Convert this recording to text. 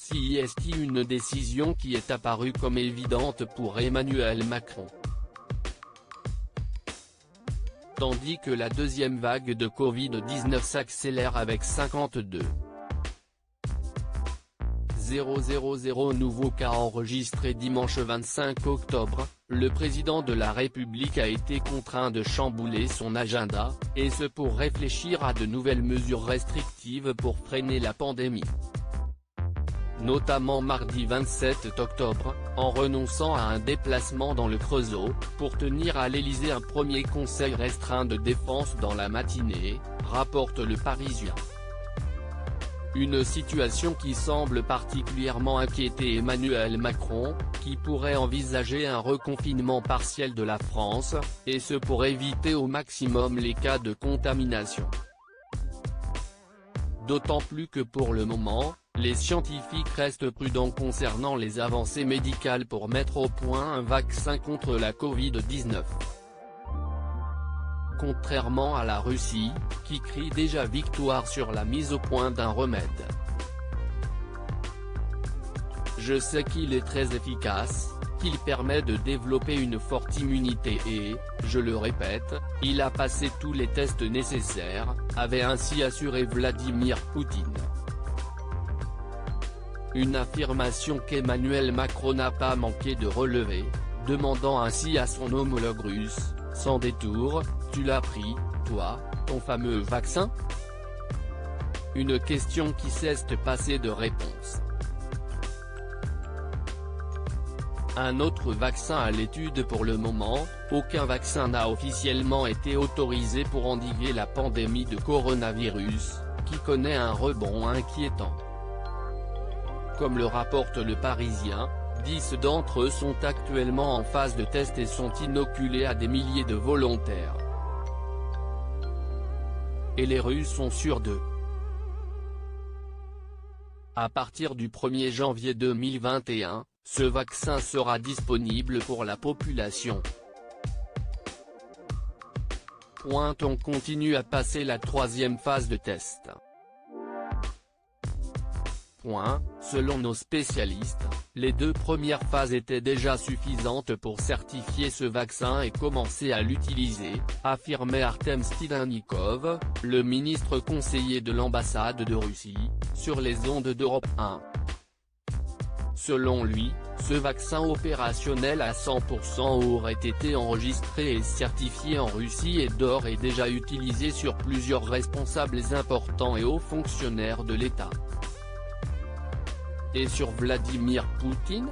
Si est une décision qui est apparue comme évidente pour Emmanuel Macron. Tandis que la deuxième vague de Covid-19 s'accélère avec 52,000 nouveaux cas enregistrés dimanche 25 octobre, le président de la République a été contraint de chambouler son agenda, et ce pour réfléchir à de nouvelles mesures restrictives pour freiner la pandémie. Notamment mardi 27 octobre, en renonçant à un déplacement dans le Creusot, pour tenir à l'Élysée un premier conseil restreint de défense dans la matinée, rapporte Le Parisien. Une situation qui semble particulièrement inquiéter Emmanuel Macron, qui pourrait envisager un reconfinement partiel de la France, et ce pour éviter au maximum les cas de contamination. D'autant plus que pour le moment, les scientifiques restent prudents concernant les avancées médicales pour mettre au point un vaccin contre la Covid-19. Contrairement à la Russie, qui crie déjà victoire sur la mise au point d'un remède. Je sais qu'il est très efficace, qu'il permet de développer une forte immunité et, je le répète, il a passé tous les tests nécessaires, avait ainsi assuré Vladimir Poutine. Une affirmation qu'Emmanuel Macron n'a pas manqué de relever, demandant ainsi à son homologue russe, sans détour, « Tu l'as pris, toi, ton fameux vaccin ?» Une question qui cesse de passer de réponse. Un autre vaccin à l'étude pour le moment, aucun vaccin n'a officiellement été autorisé pour endiguer la pandémie de coronavirus, qui connaît un rebond inquiétant. Comme le rapporte Le Parisien, 10 d'entre eux sont actuellement en phase de test et sont inoculés à des milliers de volontaires. Et les Russes sont sûrs d'eux. À partir du 1er janvier 2021, ce vaccin sera disponible pour la population. On continue à passer la troisième phase de test. Selon nos spécialistes, les 2 premières phases étaient déjà suffisantes pour certifier ce vaccin et commencer à l'utiliser, affirmait Artem Stylenikov, le ministre conseiller de l'ambassade de Russie, sur les ondes d'Europe 1. Selon lui, ce vaccin opérationnel à 100% aurait été enregistré et certifié en Russie et d'ores et déjà utilisé sur plusieurs responsables importants et hauts fonctionnaires de l'État. Et sur Vladimir Poutine ?